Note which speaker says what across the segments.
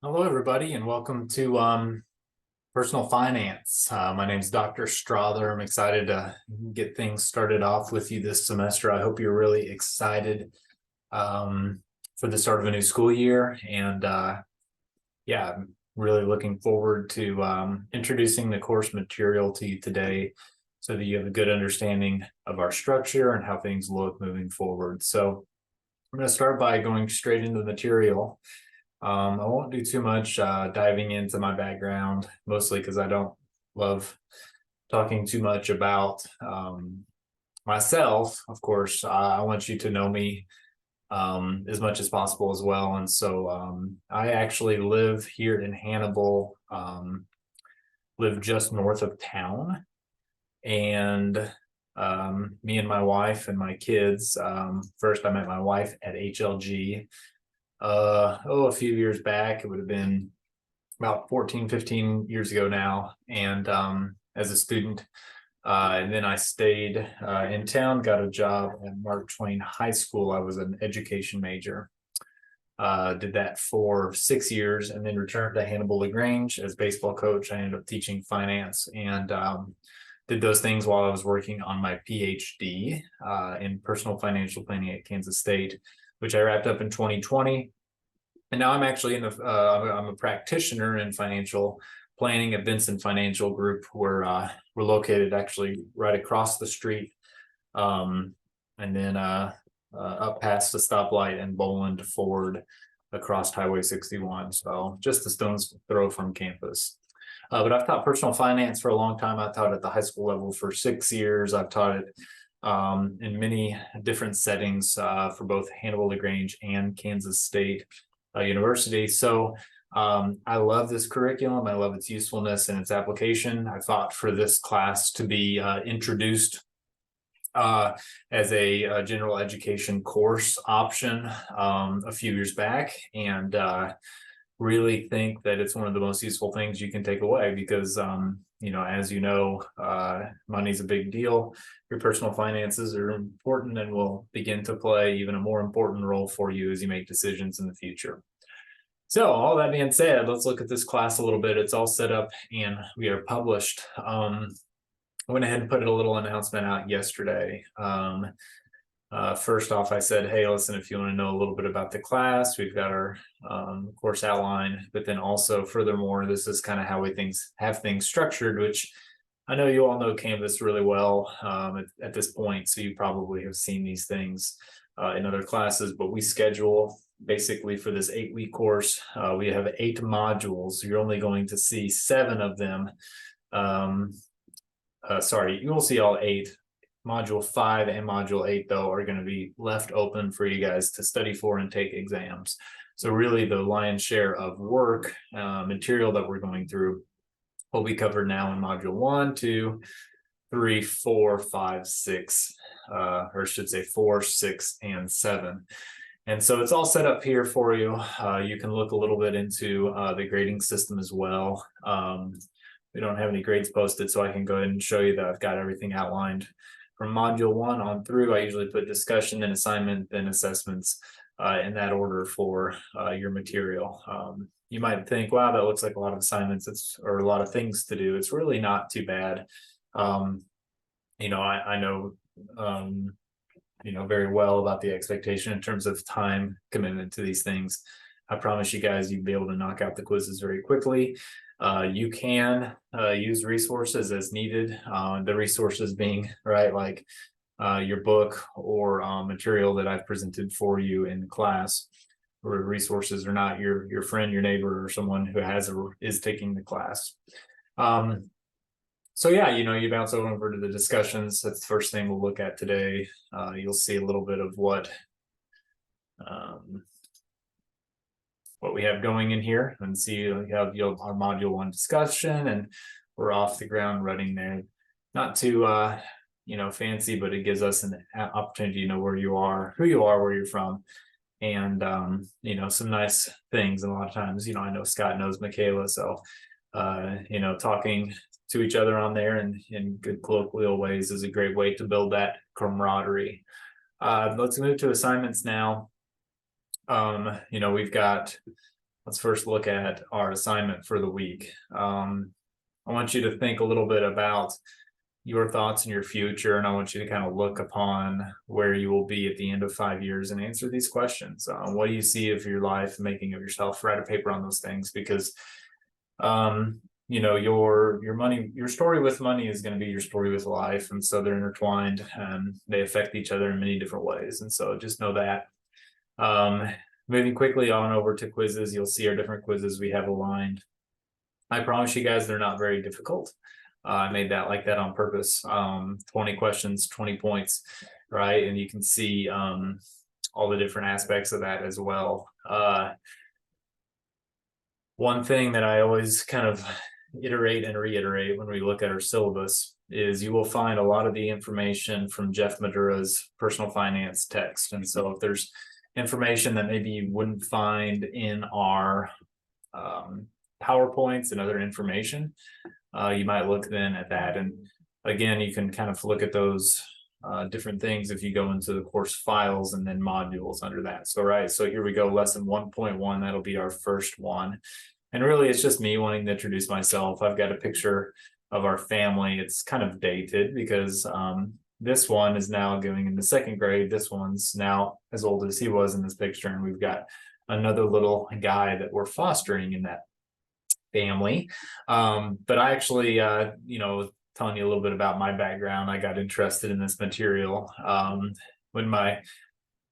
Speaker 1: Hello, everybody, and welcome to Personal Finance. My name is Dr. Strother. I'm excited to get things started off with you this semester. I hope you're really excited for the start of a new school year. And yeah, I'm really looking forward to introducing the course material to you today so that you have a good understanding of our structure and how things look moving forward. So I'm going to start by going straight into the material. I won't do too much diving into my background, mostly because I don't love talking too much about myself. Of course, I want you to know me as much as possible as well. And so I actually live here in Hannibal, live just north of town. And me and my wife and my kids, first I met my wife at HLG. A few years back. It would have been about 14, 15 years ago now. And as a student, and then I stayed in town, got a job at Mark Twain High School. I was an education major. Did that for 6 years and then returned to Hannibal LaGrange as baseball coach. I ended up teaching finance and did those things while I was working on my PhD in personal financial planning at Kansas State, which I wrapped up in 2020. And now I'm actually I'm a practitioner in financial planning at Vincent Financial Group. We're located actually right across the street, and then up past the stoplight in Boland Ford across Highway 61. So just a stone's throw from campus. But I've taught personal finance for a long time. I taught at the high school level for 6 years. I've taught it in many different settings for both Hannibal LaGrange and Kansas State University. So I love this curriculum. I love its usefulness and its application. I thought for this class to be introduced as a general education course option a few years back, and really think that it's one of the most useful things you can take away because as you know, money's a big deal. Your personal finances are important and will begin to play even a more important role for you as you make decisions in the future. So all that being said, let's look at this class a little bit. It's all set up and we are published. I went ahead and put a little announcement out yesterday. First off, I said, hey, listen, if you want to know a little bit about the class, we've got our course outline, but then also furthermore, this is kind of how we have things structured, which I know you all know Canvas really well at this point, so you probably have seen these things in other classes, but we schedule basically for this 8-week course, we have 8 modules. You're only going to see 7 of them. You will see all 8. Module 5 and module 8, though, are going to be left open for you guys to study for and take exams. So really the lion's share of work material that we're going through will be covered now in module 1, 2, 3, 4, 5, 6, or I should say 4, 6, and 7. And so it's all set up here for you. You can look a little bit into the grading system as well. We don't have any grades posted, so I can go ahead and show you that I've got everything outlined. From module 1 on through, I usually put discussion, then assignment, then assessments in that order for your material. You might think, wow, that looks like a lot of assignments or a lot of things to do. It's really not too bad. I know very well about the expectation in terms of time commitment to these things. I promise you guys, you'll be able to knock out the quizzes very quickly. You can use resources as needed. The resources being like your book or material that I've presented for you in class. Or resources are not your friend, your neighbor, or someone who is taking the class. So yeah, you bounce over to the discussions. That's the first thing we'll look at today. You'll see a little bit of what we have going in here, and see we have our module 1 discussion, and we're off the ground running there. Not too fancy, but it gives us an opportunity to know where you are, who you are, where you're from, and some nice things. And a lot of times, I know Scott knows Michaela, so talking to each other on there and in good colloquial ways is a great way to build that camaraderie. Let's move to assignments now. We've got let's first look at our assignment for the week. I want you to think a little bit about your thoughts in your future, and I want you to kind of look upon where you will be at the end of 5 years and answer these questions. What do you see of your life, making of yourself? Write a paper on those things, because your money, your story with money is going to be your story with life, and so they're intertwined and they affect each other in many different ways. And so just know that. Moving quickly on over to quizzes, you'll see our different quizzes we have aligned. I promise you guys, they're not very difficult. I made that like that on purpose. 20 questions, 20 points, right? And you can see all the different aspects of that as well. One thing that I always kind of iterate and reiterate when we look at our syllabus is you will find a lot of the information from Jeff Madura's personal finance text. And so if there's information that maybe you wouldn't find in our PowerPoints and other information, you might look then at that. And again, you can kind of look at those different things if you go into the course files and then modules under that. So, right, so here we go, lesson 1.1, that'll be our first one. And really, it's just me wanting to introduce myself. I've got a picture of our family. It's kind of dated because this one is now going into second grade. This one's now as old as he was in this picture. And we've got another little guy that we're fostering in that family. But I actually, telling you a little bit about my background, I got interested in this material when my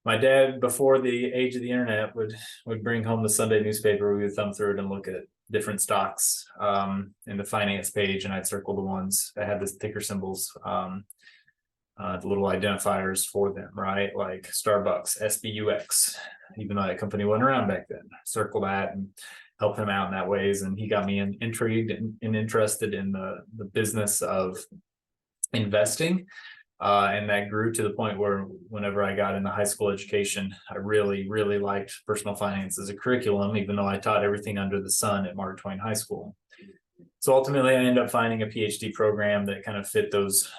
Speaker 1: dad, before the age of the internet, would bring home the Sunday newspaper. We would thumb through it and look at different stocks in the finance page, and I'd circle the ones that had the ticker symbols, the little identifiers for them, right? Like Starbucks, SBUX, even though that company wasn't around back then. Circle that and help him out in that ways. And he got me intrigued and interested in the business of investing. And that grew to the point where whenever I got into high school education, I really, really liked personal finance as a curriculum, even though I taught everything under the sun at Mark Twain High School. So ultimately, I ended up finding a PhD program that kind of fit those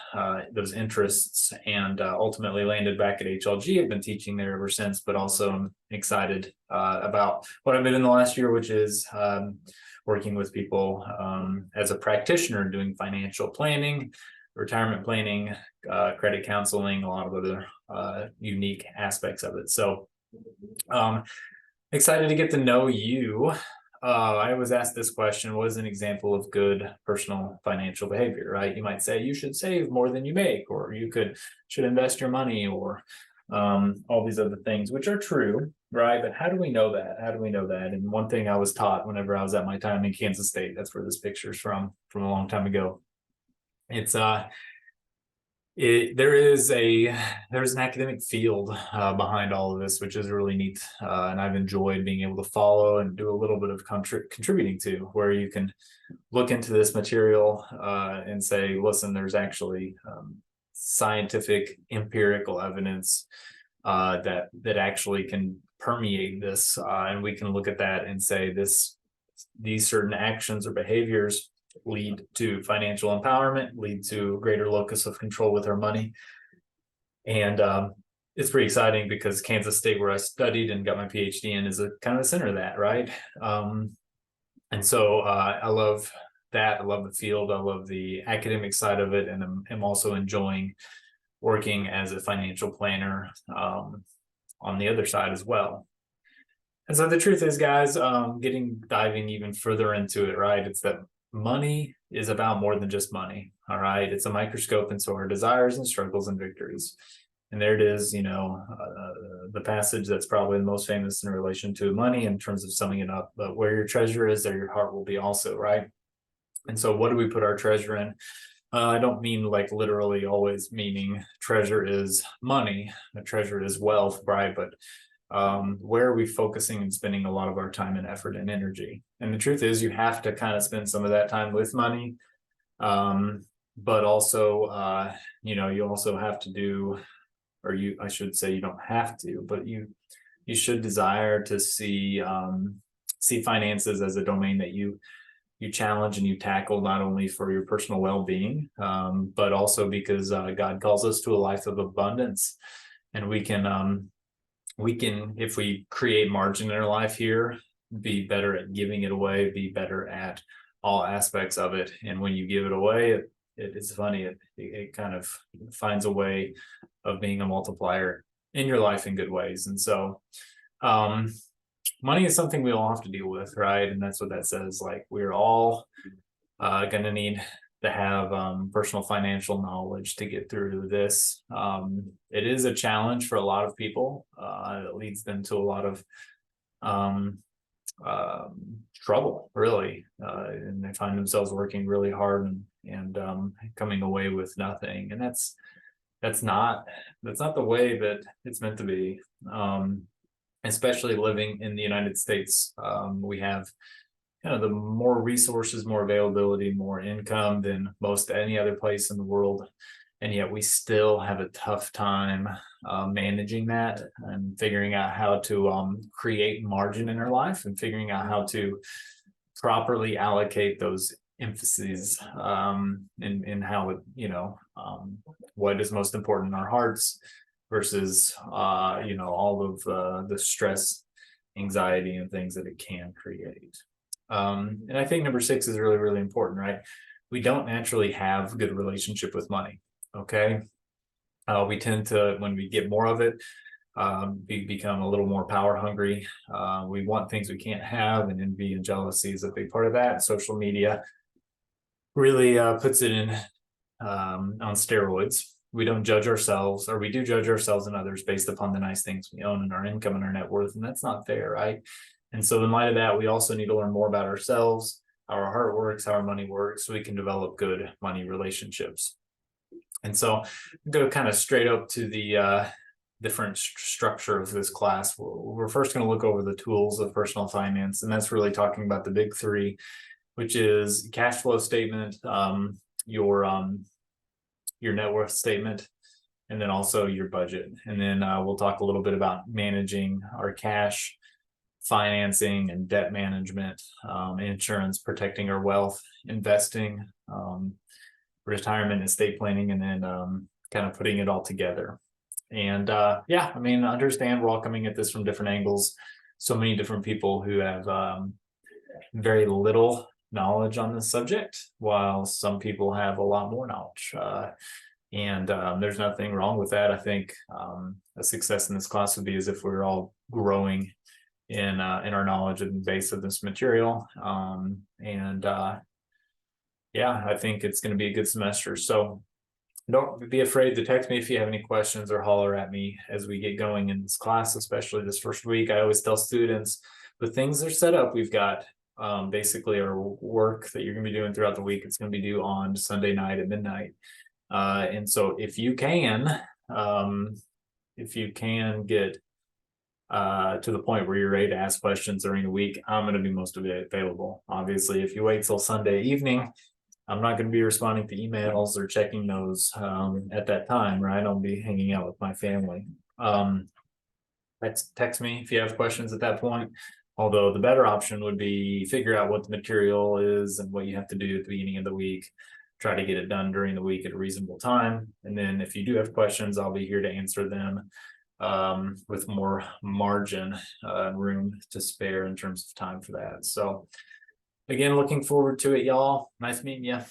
Speaker 1: interests, and ultimately landed back at HLG. I've been teaching there ever since, but also I'm excited about what I've been in the last year, which is working with people as a practitioner doing financial planning, retirement planning, credit counseling, a lot of other unique aspects of it. So excited to get to know you. I was asked this question: what is an example of good personal financial behavior, right? You might say you should save more than you make, or you should invest your money, or all these other things, which are true, right? But how do we know that? How do we know that? And one thing I was taught whenever I was at my time in Kansas State, that's where this picture's from a long time ago. It's there's an academic field behind all of this, which is really neat, and I've enjoyed being able to follow and do a little bit of contributing to, where you can look into this material and say, listen, there's actually scientific empirical evidence that actually can permeate this, and we can look at that and say these certain actions or behaviors lead to financial empowerment, lead to greater locus of control with our money. And it's pretty exciting because Kansas State, where I studied and got my PhD in, is a kind of the center of that, right? And so I love that. I love the field. I love the academic side of it, and I'm also enjoying working as a financial planner on the other side as well. And so the truth is, guys, diving even further into it, right? It's that money is about more than just money. All right. It's a microscope into our desires and struggles and victories. And there it is, the passage that's probably the most famous in relation to money in terms of summing it up. But where your treasure is, there your heart will be also, right? And so what do we put our treasure in? I don't mean like literally always meaning treasure is money. A treasure is wealth, right? But where are we focusing and spending a lot of our time and effort and energy? And the truth is, you have to kind of spend some of that time with money, but also you also have to do, I should say, you don't have to, but you should desire to see finances as a domain that you challenge and you tackle, not only for your personal well-being, but also because God calls us to a life of abundance, and we can, if we create margin in our life here, be better at giving it away, be better at all aspects of it. And when you give it away, it's funny, it kind of finds a way of being a multiplier in your life in good ways. And so money is something we all have to deal with, right? And that's what that says. Like, we're all going to need to have personal financial knowledge to get through this. It is a challenge for a lot of people. It leads them to a lot of trouble, really, and they find themselves working really hard and coming away with nothing. And that's not the way that it's meant to be. Especially living in the United States, we have kind of the more resources, more availability, more income than most any other place in the world. And yet we still have a tough time managing that and figuring out how to create margin in our life and figuring out how to properly allocate those emphases in how it, what is most important in our hearts versus, all of the stress, anxiety, and things that it can create. And I think number 6 is really, really important, right? We don't naturally have good relationship with money. Okay. We tend to, when we get more of it, become a little more power hungry. We want things we can't have, and envy and jealousy is a big part of that. Social media really puts it in on steroids. We don't judge ourselves, or we do judge ourselves and others based upon the nice things we own and our income and our net worth, and that's not fair, right? And so in light of that, we also need to learn more about ourselves, how our heart works, how our money works, so we can develop good money relationships. And so go kind of straight up to the different structure of this class. We're first going to look over the tools of personal finance, and that's really talking about the big 3, which is cash flow statement, your net worth statement, and then also your budget. And then we'll talk a little bit about managing our cash, financing and debt management, insurance, protecting our wealth, investing, retirement, estate planning, and then kind of putting it all together. And understand we're all coming at this from different angles. So many different people who have very little knowledge on this subject, while some people have a lot more knowledge. And there's nothing wrong with that. I think a success in this class would be as if we're all growing in our knowledge and base of this material. I think it's going to be a good semester. So don't be afraid to text me if you have any questions, or holler at me as we get going in this class, especially this first week. I always tell students, the things are set up. We've got basically our work that you're going to be doing throughout the week. It's going to be due on Sunday night at midnight. And so if you can get to the point where you're ready to ask questions during the week, I'm going to be most of it available. Obviously, if you wait till Sunday evening, I'm not going to be responding to emails or checking those at that time, right? I'll be hanging out with my family. Text me if you have questions at that point. Although the better option would be figure out what the material is and what you have to do at the beginning of the week. Try to get it done during the week at a reasonable time. And then if you do have questions, I'll be here to answer them with more margin room to spare in terms of time for that. So again, looking forward to it, y'all. Nice meeting you.